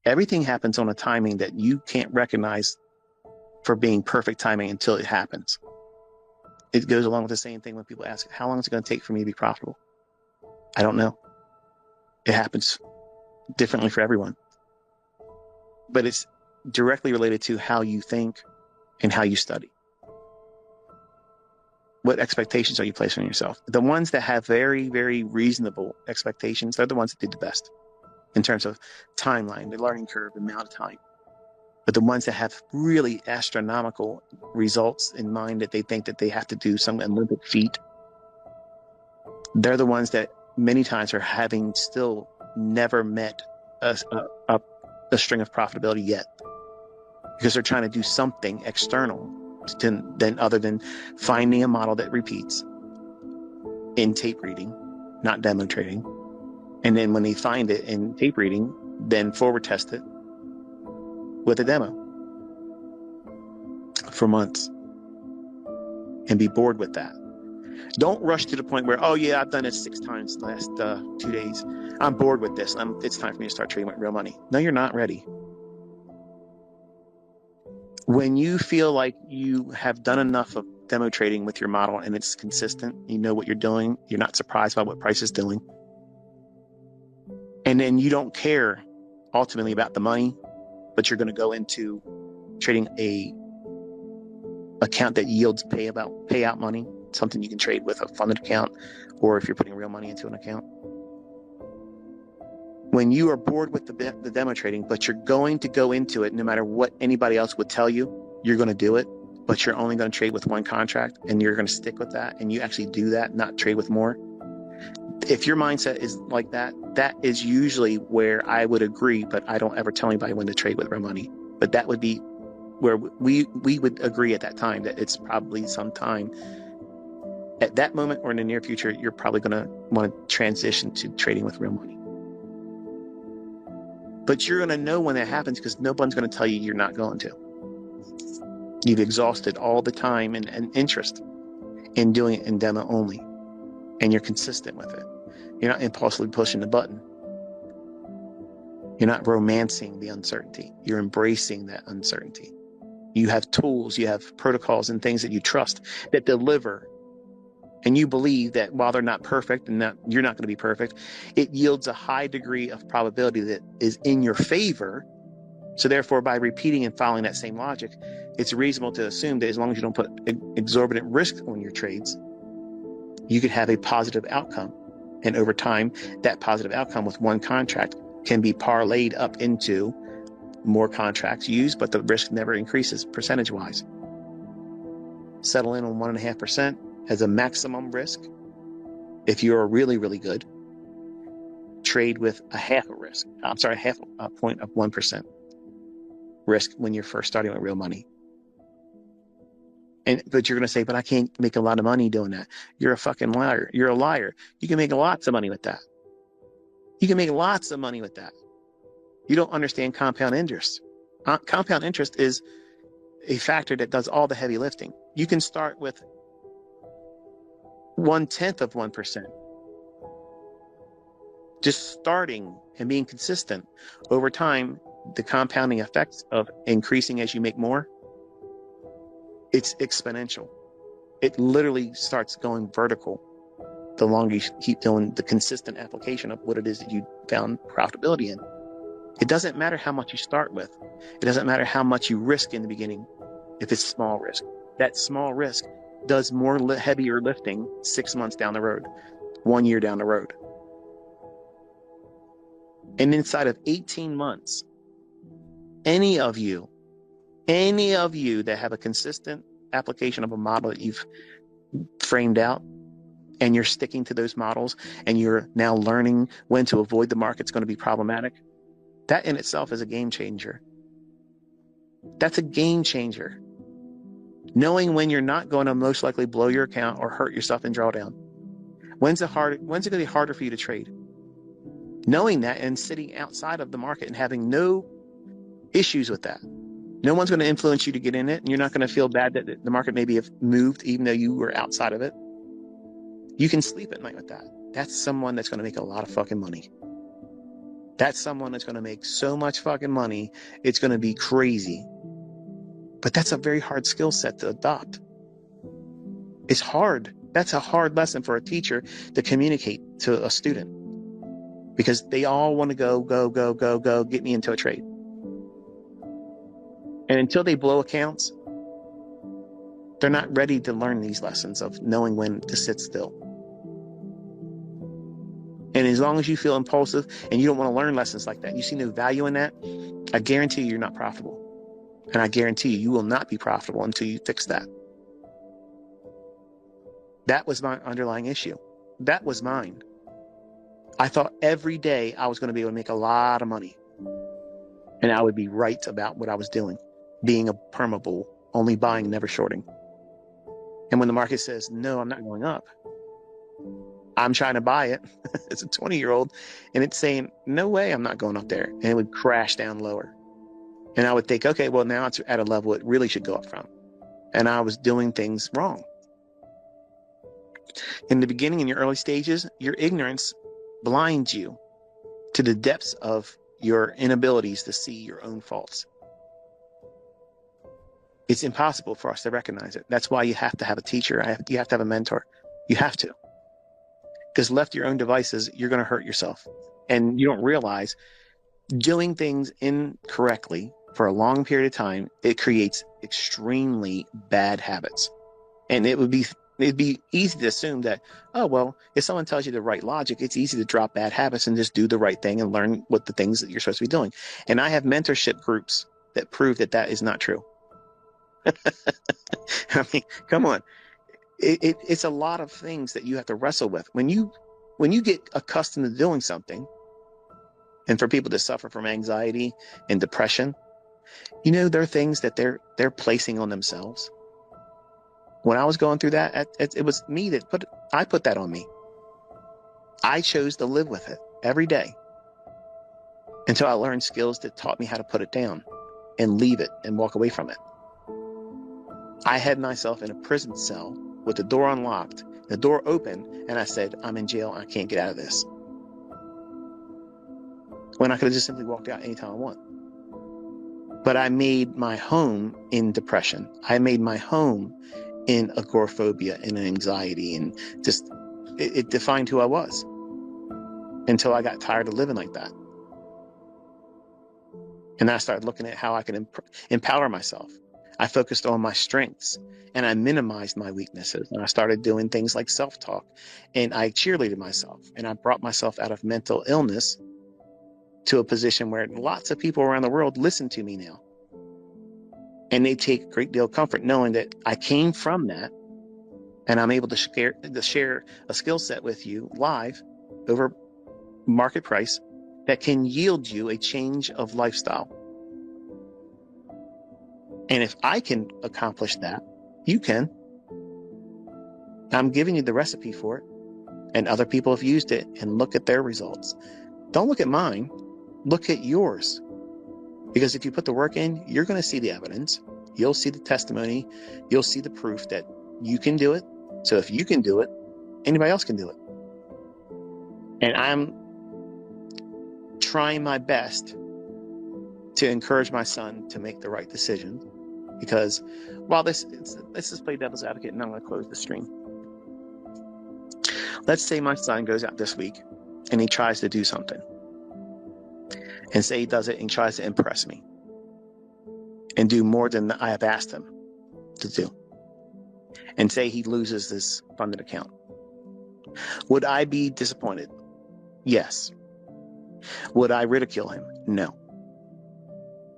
Everything happens on a timing that you can't recognize for being perfect timing until it happens. It goes along with the same thing when people ask, how long is it going to take for me to be profitable? I don't know. It happens differently for everyone. But it's directly related to how you think and how you study. What expectations are you placing on yourself? The ones that have very, very reasonable expectations, they're the ones that did the best in terms of timeline, the learning curve, the amount of time. But the ones that have really astronomical results in mind, that they think that they have to do some Olympic feat, they're the ones that many times are having still never met a string of profitability yet, because they're trying to do something external than other than finding a model that repeats in tape reading, not demo trading. And then when they find it in tape reading, then forward test it with a demo for months and be bored with that. Don't rush to the point where, oh yeah, I've done it 6 times the last 2 days. I'm bored with this. It's time for me to start trading with real money. No, you're not ready. When you feel like you have done enough of demo trading with your model and it's consistent, you know what you're doing, you're not surprised by what price is doing, and then you don't care ultimately about the money, but you're going to go into trading a account that yields payout money, something you can trade with a funded account, or if you're putting real money into an account. When you are bored with the demo trading, but you're going to go into it no matter what anybody else would tell you, you're going to do it, but you're only going to trade with one contract and you're going to stick with that, and you actually do that, not trade with more. If your mindset is like that, that is usually where I would agree, but I don't ever tell anybody when to trade with real money. But that would be where we would agree at that time that it's probably sometime at that moment or in the near future, you're probably going to want to transition to trading with real money. But you're going to know when that happens, because no one's going to tell you you're not going to. You've exhausted all the time and interest in doing it in demo only, and you're consistent with it. You're not impulsively pushing the button. You're not romancing the uncertainty. You're embracing that uncertainty. You have tools, you have protocols and things that you trust that deliver. And you believe that while they're not perfect and that you're not going to be perfect, it yields a high degree of probability that is in your favor. So therefore, by repeating and following that same logic, it's reasonable to assume that as long as you don't put exorbitant risk on your trades, you could have a positive outcome. And over time, that positive outcome with one contract can be parlayed up into more contracts used, but the risk never increases percentage-wise. Settle in on 1.5% as a maximum risk. If you're really, really good, trade with half a point of 1% risk when you're first starting with real money. But you're going to say, but I can't make a lot of money doing that. You're a fucking liar. You're a liar. You can make lots of money with that. You can make lots of money with that. You don't understand compound interest. Compound interest is a factor that does all the heavy lifting. You can start with 1/10 of 1%. Just starting and being consistent over time, the compounding effects of increasing as you make more, it's exponential. It literally starts going vertical the longer you keep doing the consistent application of what it is that you found profitability in. It doesn't matter how much you start with. It doesn't matter how much you risk in the beginning if it's small risk. That small risk does more heavier lifting 6 months down the road, 1 year down the road. And inside of 18 months, any of you that have a consistent application of a model that you've framed out, and you're sticking to those models, and you're now learning when to avoid the market's going to be problematic, that in itself is a game changer. That's a game changer. Knowing when you're not going to most likely blow your account or hurt yourself in drawdown. When's it going to be harder for you to trade? Knowing that and sitting outside of the market and having no issues with that. No one's going to influence you to get in it, and you're not going to feel bad that the market maybe have moved even though you were outside of it. You can sleep at night with that. That's someone that's going to make a lot of fucking money. That's someone that's going to make so much fucking money. It's going to be crazy. But that's a very hard skill set to adopt. It's hard. That's a hard lesson for a teacher to communicate to a student, because they all want to go, get me into a trade. And until they blow accounts, they're not ready to learn these lessons of knowing when to sit still. And as long as you feel impulsive and you don't want to learn lessons like that, you see no value in that, I guarantee you're not profitable. And I guarantee you will not be profitable until you fix that. That was my underlying issue. That was mine. I thought every day I was going to be able to make a lot of money. And I would be right about what I was doing, being a perma bull, only buying, never shorting. And when the market says, no, I'm not going up, I'm trying to buy it. It's a 20-year-old, and it's saying, no way, I'm not going up there. And it would crash down lower. And I would think, okay, well, now it's at a level it really should go up from. And I was doing things wrong. In the beginning, in your early stages, your ignorance blinds you to the depths of your inabilities to see your own faults. It's impossible for us to recognize it. That's why you have to have a teacher. You have to have a mentor. You have to. Because left to your own devices, you're going to hurt yourself. And you don't realize doing things incorrectly for a long period of time, it creates extremely bad habits. And it'd be easy to assume that, oh, well, if someone tells you the right logic, it's easy to drop bad habits and just do the right thing and learn what the things that you're supposed to be doing. And I have mentorship groups that prove that that is not true. I mean, come on. It's a lot of things that you have to wrestle with. When you get accustomed to doing something, and for people that suffer from anxiety and depression, there are things that they're placing on themselves. When I was going through that, it was me that I put that on me. I chose to live with it every day until I learned skills that taught me how to put it down and leave it and walk away from it. I had myself in a prison cell with the door unlocked, the door open, and I said, I'm in jail. I can't get out of this. When I could have just simply walked out anytime I want. But I made my home in depression. I made my home in agoraphobia and anxiety, and just it defined who I was until I got tired of living like that. And I started looking at how I can empower myself. I focused on my strengths and I minimized my weaknesses. And I started doing things like self-talk, and I cheerleaded myself, and I brought myself out of mental illness to a position where lots of people around the world listen to me now. And they take a great deal of comfort knowing that I came from that, and I'm able to share a skill set with you live over market price that can yield you a change of lifestyle. And if I can accomplish that, you can. I'm giving you the recipe for it, and other people have used it, and look at their results. Don't look at mine. Look at yours. Because if you put the work in, you're going to see the evidence. You'll see the testimony. You'll see the proof that you can do it. So if you can do it, anybody else can do it. And I'm trying my best to encourage my son to make the right decision. Because while let's just play devil's advocate, and I'm going to close the stream. Let's say my son goes out this week and he tries to do something. And say he does it and tries to impress me and do more than I have asked him to do. And say he loses this funded account. Would I be disappointed? Yes. Would I ridicule him? No.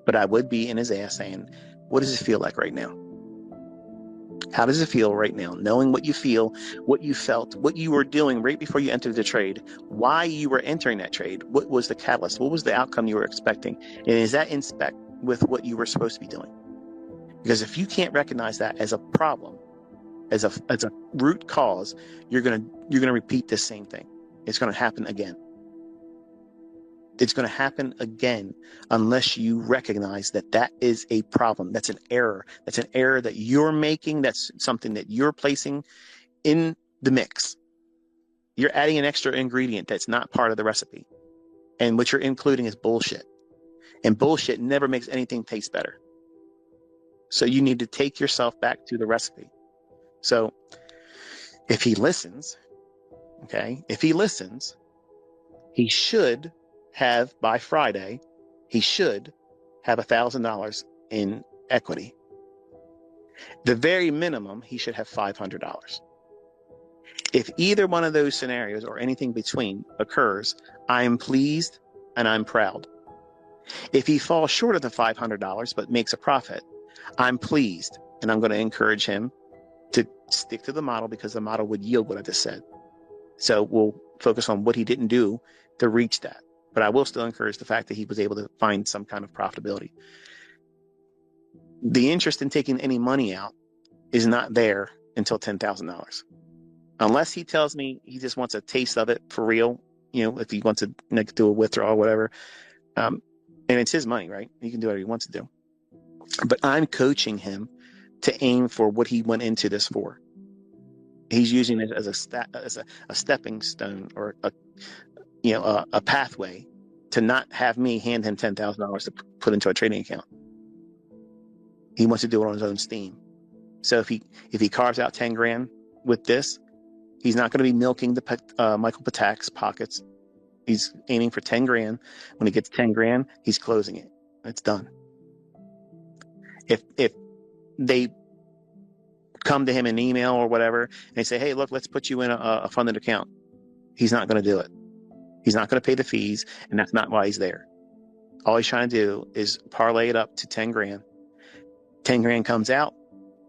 But I would be in his ass saying, what does it feel like right now? How does it feel right now? Knowing what you feel, what you felt, what you were doing right before you entered the trade, why you were entering that trade, what was the catalyst, what was the outcome you were expecting, and is that in spec with what you were supposed to be doing? Because if you can't recognize that as a problem, as a root cause, you're gonna repeat the same thing. It's gonna happen again. It's going to happen again unless you recognize that is a problem. That's an error. That's an error that you're making. That's something that you're placing in the mix. You're adding an extra ingredient that's not part of the recipe. And what you're including is bullshit. And bullshit never makes anything taste better. So you need to take yourself back to the recipe. So if he listens, he should have, by Friday, he should have $1,000 in equity. The very minimum, he should have $500. If either one of those scenarios or anything between occurs, I'm pleased and I'm proud. If he falls short of the $500 but makes a profit, I'm pleased, and I'm going to encourage him to stick to the model, because the model would yield what I just said. So we'll focus on what he didn't do to reach that. But I will still encourage the fact that he was able to find some kind of profitability. The interest in taking any money out is not there until $10,000. Unless he tells me he just wants a taste of it for real, if he wants to do a withdrawal or whatever. And it's his money, right? He can do whatever he wants to do. But I'm coaching him to aim for what he went into this for. He's using it as a stepping stone, or a pathway to not have me hand him $10,000 to put into a trading account. He wants to do it on his own steam. So if he carves out 10 grand with this, he's not going to be milking the Michael Patak's pockets. He's aiming for 10 grand. When he gets 10 grand, he's closing it. It's done. If they come to him in email or whatever, and they say, hey, look, let's put you in a funded account, he's not going to do it. He's not going to pay the fees, and that's not why he's there. All he's trying to do is parlay it up to 10 grand. 10 grand comes out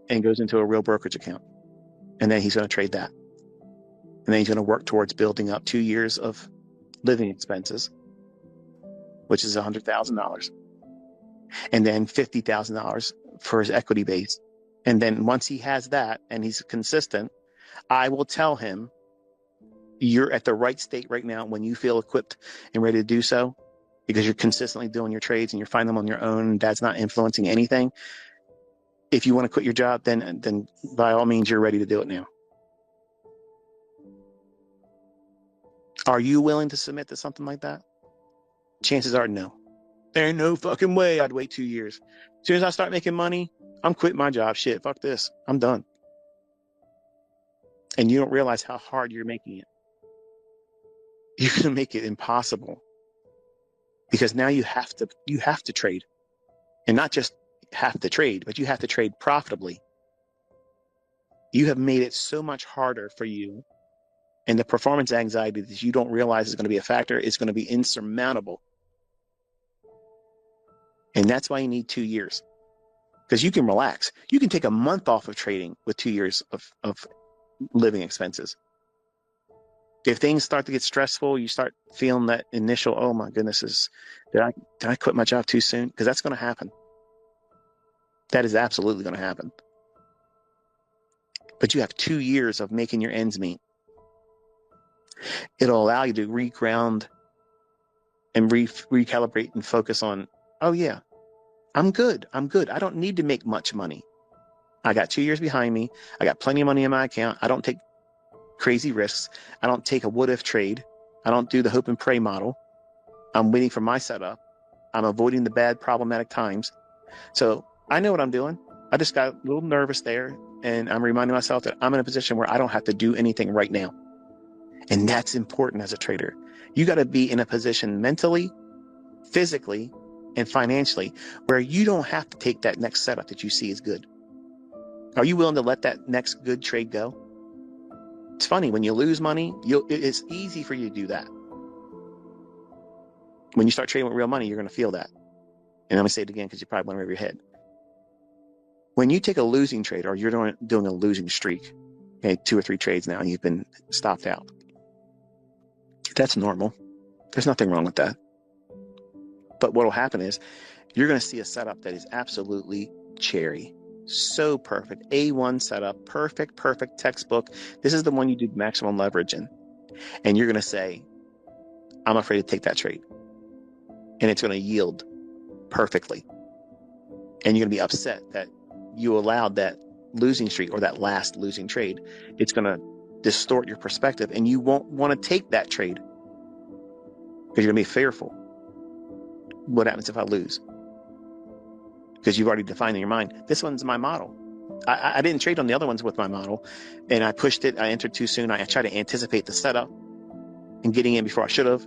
and goes into a real brokerage account. And then he's going to trade that. And then he's going to work towards building up 2 years of living expenses, which is $100,000. And then $50,000 for his equity base. And then once he has that and he's consistent, I will tell him, you're at the right state right now when you feel equipped and ready to do so, because you're consistently doing your trades and you're finding them on your own, and dad's not influencing anything. If you want to quit your job, then by all means, you're ready to do it now. Are you willing to submit to something like that? Chances are no. There ain't no fucking way I'd wait 2 years. As soon as I start making money, I'm quitting my job. Shit, fuck this. I'm done. And you don't realize how hard you're making it. You're going to make it impossible, because now you have to trade, and not just have to trade, but you have to trade profitably. You have made it so much harder for you, and the performance anxiety that you don't realize is going to be a factor is going to be insurmountable. And that's why you need 2 years, because you can relax. You can take a month off of trading with 2 years of living expenses. If things start to get stressful, you start feeling that initial, oh my goodness, did I quit my job too soon? Because that's going to happen. That is absolutely going to happen. But you have 2 years of making your ends meet. It'll allow you to reground and recalibrate and focus on, oh yeah, I'm good. I don't need to make much money. I got 2 years behind me. I got plenty of money in my account. I don't take crazy risks. I don't take a what-if trade. I don't do the hope and pray model. I'm waiting for my setup. I'm avoiding the bad problematic times. So I know what I'm doing. I just got a little nervous there, and I'm reminding myself that I'm in a position where I don't have to do anything right now. And that's important as a trader. You got to be in a position mentally, physically, and financially where you don't have to take that next setup that you see is good. Are you willing to let that next good trade go? It's funny, when you lose money, it's easy for you to do that. When you start trading with real money, you're going to feel that. And I'm going to say it again because you probably went over your head. When you take a losing trade, or you're doing a losing streak, okay, 2 or 3 trades now, and you've been stopped out, that's normal. There's nothing wrong with that. But what will happen is you're going to see a setup that is absolutely cherry. So perfect. A1 setup. Perfect textbook. This is the one you do maximum leverage in. And you're going to say, I'm afraid to take that trade. And it's going to yield perfectly. And you're going to be upset that you allowed that losing streak, or that last losing trade. It's going to distort your perspective, and you won't want to take that trade. because you're going to be fearful. What happens if I lose? Because you've already defined in your mind, this one's my model. I didn't trade on the other ones with my model, and I pushed it. I entered too soon. I tried to anticipate the setup and getting in before I should have,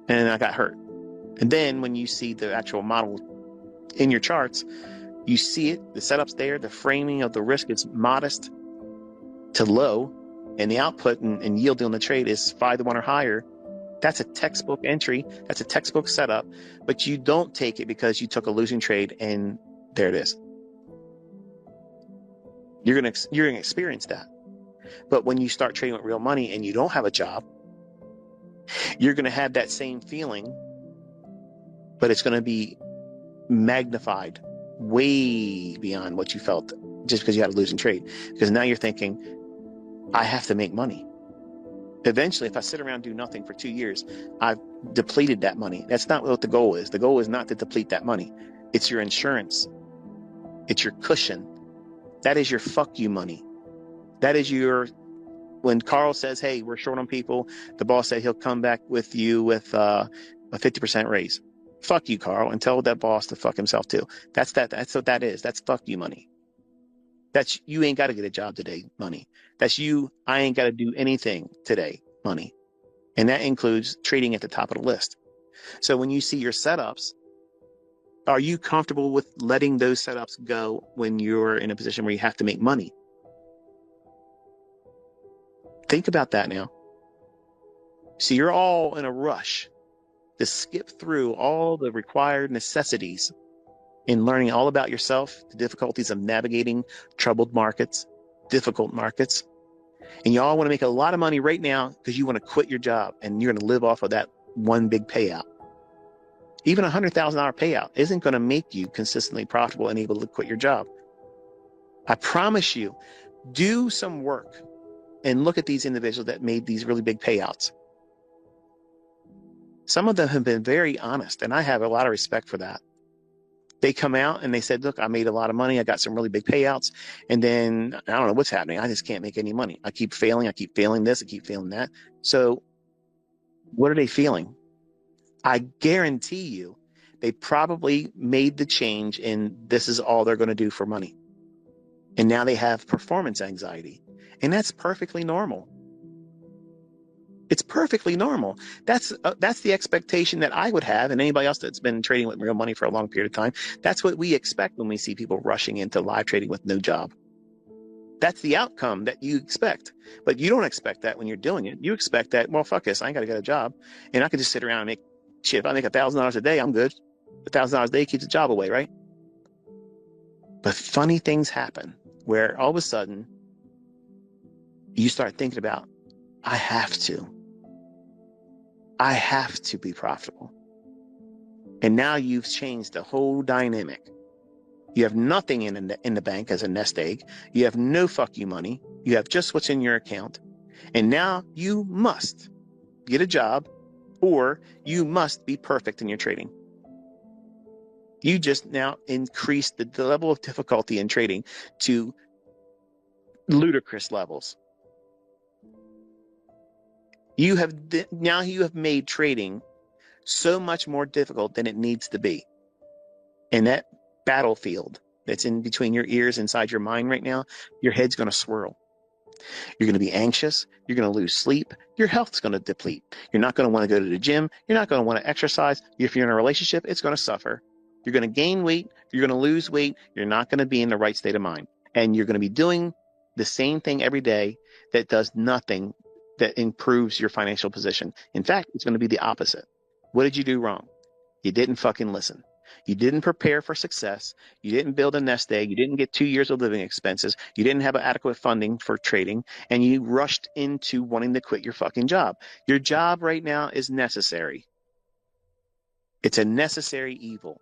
and I got hurt. And then when you see the actual model in your charts, you see it, the setup's there, the framing of the risk is modest to low, and the output and yield on the trade is 5-to-1 or higher. That's a textbook entry. That's a textbook setup, but you don't take it because you took a losing trade and there it is. You're gonna experience that. But when you start trading with real money and you don't have a job, you're gonna have that same feeling, but it's gonna be magnified way beyond what you felt just because you had a losing trade. Because now you're thinking, I have to make money. Eventually, if I sit around and do nothing for 2 years, I've depleted that money. That's not what the goal is. The goal is not to deplete that money. It's your insurance. It's your cushion. That is your fuck you money. That is your, when Carl says, hey, we're short on people, the boss said he'll come back with you with a 50% raise. Fuck you, Carl, and tell that boss to fuck himself too. That's what that is. That's fuck you money. That's you ain't got to get a job today money. That's you, I ain't got to do anything today money. And that includes trading at the top of the list. So when you see your setups, are you comfortable with letting those setups go when you're in a position where you have to make money? Think about that now. So you're all in a rush to skip through all the required necessities in learning all about yourself, the difficulties of navigating troubled markets, difficult markets. And you all want to make a lot of money right now because you want to quit your job and you're going to live off of that one big payout. Even a $100,000 payout isn't going to make you consistently profitable and able to quit your job. I promise you, do some work and look at these individuals that made these really big payouts. Some of them have been very honest, and I have a lot of respect for that. They come out and they said, look, I made a lot of money. I got some really big payouts. And then I don't know what's happening. I just can't make any money. I keep failing. I keep failing this. I keep failing that. So what are they feeling? I guarantee you they probably made the change and this is all they're going to do for money. And now they have performance anxiety. And that's perfectly normal. It's perfectly normal. That's the expectation that I would have, and anybody else that's been trading with real money for a long period of time. That's what we expect when we see people rushing into live trading with no job. That's the outcome that you expect. But you don't expect that when you're doing it. You expect that, well, fuck this, I ain't got to get a job. And I could just sit around and make shit. If I make $1,000 a day, I'm good. $1,000 a day keeps the job away, right? But funny things happen where all of a sudden you start thinking about, I have to be profitable. And now you've changed the whole dynamic. You have nothing in the bank as a nest egg. You have no fuck you money. You have just what's in your account. And now you must get a job or you must be perfect in your trading. You just now increase the level of difficulty in trading to ludicrous levels. You have made trading so much more difficult than it needs to be. And that battlefield that's in between your ears, inside your mind right now, your head's going to swirl. You're going to be anxious. You're going to lose sleep. Your health's going to deplete. You're not going to want to go to the gym. You're not going to want to exercise. If you're in a relationship, it's going to suffer. You're going to gain weight. You're going to lose weight. You're not going to be in the right state of mind. And you're going to be doing the same thing every day that does nothing that improves your financial position. In fact, it's going to be the opposite. What did you do wrong? You didn't fucking listen. You didn't prepare for success. You didn't build a nest egg. You didn't get 2 years of living expenses. You didn't have adequate funding for trading. And you rushed into wanting to quit your fucking job. Your job right now is necessary. It's a necessary evil.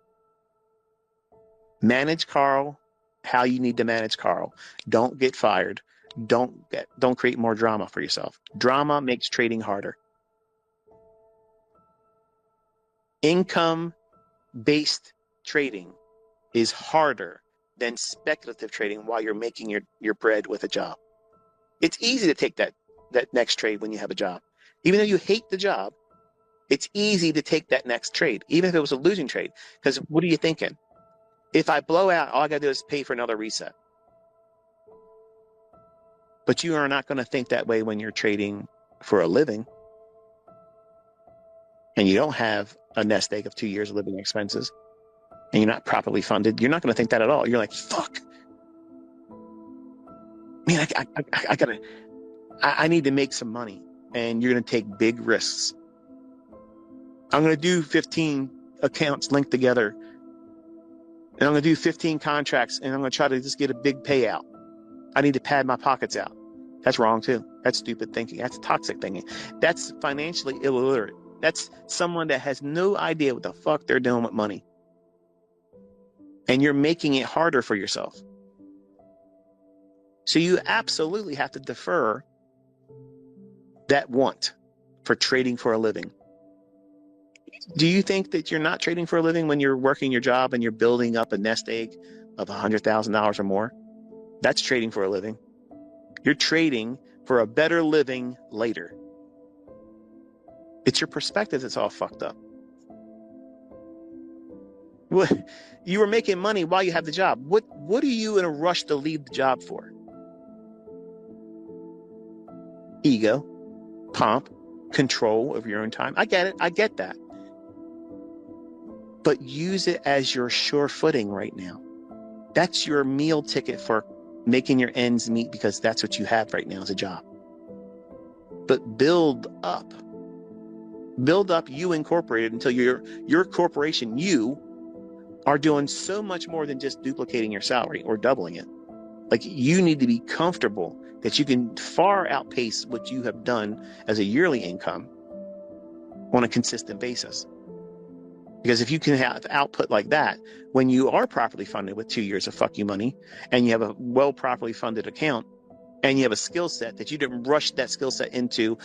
Manage Carl how you need to manage Carl. Don't get fired. Don't create more drama for yourself. Drama makes trading harder. Income-based trading is harder than speculative trading while you're making your bread with a job. It's easy to take that next trade when you have a job. Even though you hate the job, It's easy to take that next trade, even if it was a losing trade. Because what are you thinking? If I blow out, all I got to do is pay for another reset. But you are not going to think that way when you're trading for a living and you don't have a nest egg of 2 years of living expenses and you're not properly funded. You're not going to think that at all. You're like, fuck, man, I need to make some money. And you're going to take big risks. I'm going to do 15 accounts linked together. And I'm going to do 15 contracts and I'm going to try to just get a big payout. I need to pad my pockets out. That's wrong too. That's stupid thinking. That's toxic thinking. That's financially illiterate. That's someone that has no idea what the fuck they're doing with money. And you're making it harder for yourself. So you absolutely have to defer that want for trading for a living. Do you think that you're not trading for a living when you're working your job and you're building up a nest egg of $100,000 or more? That's trading for a living. You're trading for a better living later. It's your perspective that's all fucked up. You were making money while you have the job. What are you in a rush to leave the job for? Ego, pomp, control of your own time. I get it. I get that. But use it as your sure footing right now. That's your meal ticket for making your ends meet, because that's what you have right now as a job. But build up. Build up You Incorporated until your corporation, you, are doing so much more than just duplicating your salary or doubling it. Like, you need to be comfortable that you can far outpace what you have done as a yearly income on a consistent basis. Because if you can have output like that, when you are properly funded with 2 years of fuck you money, and you have a well properly funded account, and you have a skill set that you didn't rush that skill set into,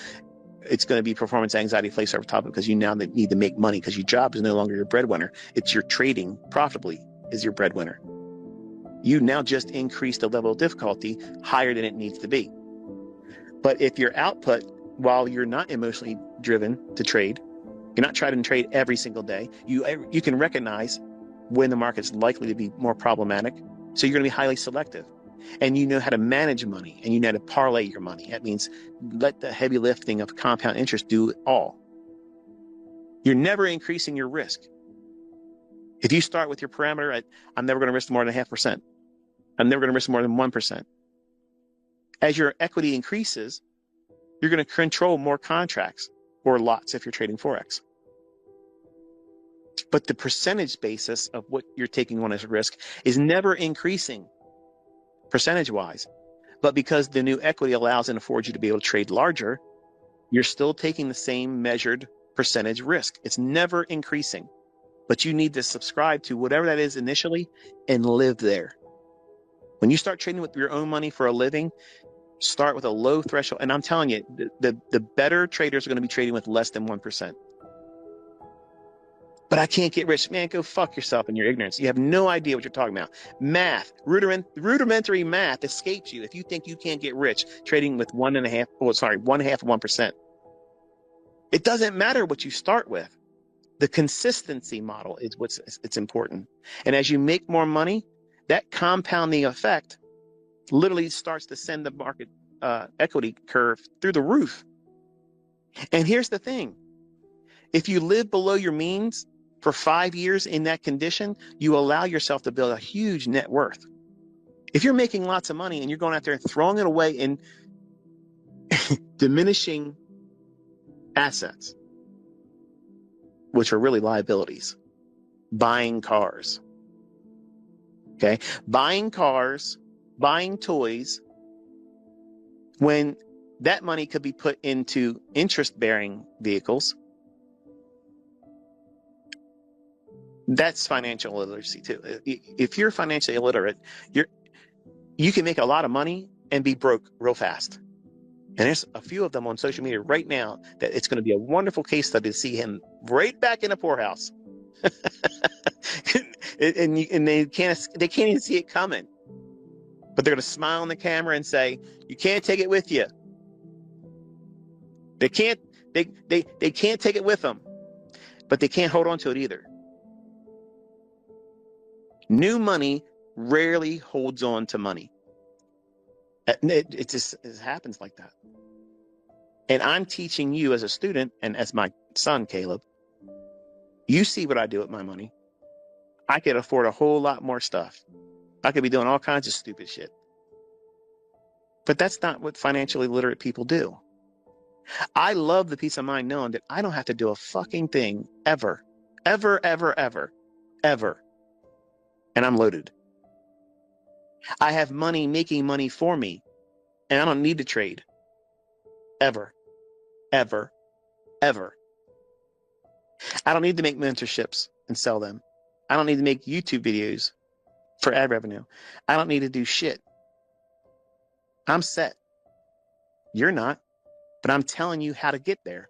it's going to be performance anxiety place over top, because you now need to make money because your job is no longer your breadwinner. It's your trading profitably is your breadwinner. You now just increased the level of difficulty higher than it needs to be. But if your output, while you're not emotionally driven to trade, you're not trying to trade every single day, you can recognize when the market's likely to be more problematic. So you're going to be highly selective. And you know how to manage money, and you know how to parlay your money. That means let the heavy lifting of compound interest do it all. You're never increasing your risk. If you start with your parameter at, I'm never going to risk more than 0.5%. I'm never going to risk more than 1%. As your equity increases, you're going to control more contracts or lots if you're trading Forex. But the percentage basis of what you're taking on as a risk is never increasing percentage-wise. But because the new equity allows and affords you to be able to trade larger, you're still taking the same measured percentage risk. It's never increasing. But you need to subscribe to whatever that is initially and live there. When you start trading with your own money for a living, start with a low threshold. And I'm telling you, the better traders are going to be trading with less than 1%. But I can't get rich. Man, go fuck yourself in your ignorance. You have no idea what you're talking about. Math, rudimentary math escapes you if you think you can't get rich trading with 1.5 of 1%. It doesn't matter what you start with. The consistency model is it's important. And as you make more money, that compounding effect literally starts to send the market equity curve through the roof. And here's the thing. If you live below your means for 5 years in that condition, you allow yourself to build a huge net worth. If you're making lots of money and you're going out there and throwing it away in diminishing assets, which are really liabilities, buying cars, okay? Buying cars, buying toys, when that money could be put into interest-bearing vehicles, that's financial illiteracy too. If you're financially illiterate, you can make a lot of money and be broke real fast. And there's a few of them on social media right now that it's going to be a wonderful case study to see him right back in the poorhouse. and they can't even see it coming. But they're going to smile on the camera and say, "You can't take it with you." They can't take it with them. but they can't hold on to it either. New money rarely holds on to money. It just happens like that. And I'm teaching you as a student and as my son, Caleb, you see what I do with my money. I could afford a whole lot more stuff. I could be doing all kinds of stupid shit. But that's not what financially literate people do. I love the peace of mind knowing that I don't have to do a fucking thing ever, ever, ever, ever, ever. And I'm loaded. I have money making money for me, and I don't need to trade. Ever, ever, ever. I don't need to make mentorships and sell them. I don't need to make YouTube videos for ad revenue. I don't need to do shit. I'm set. You're not, but I'm telling you how to get there.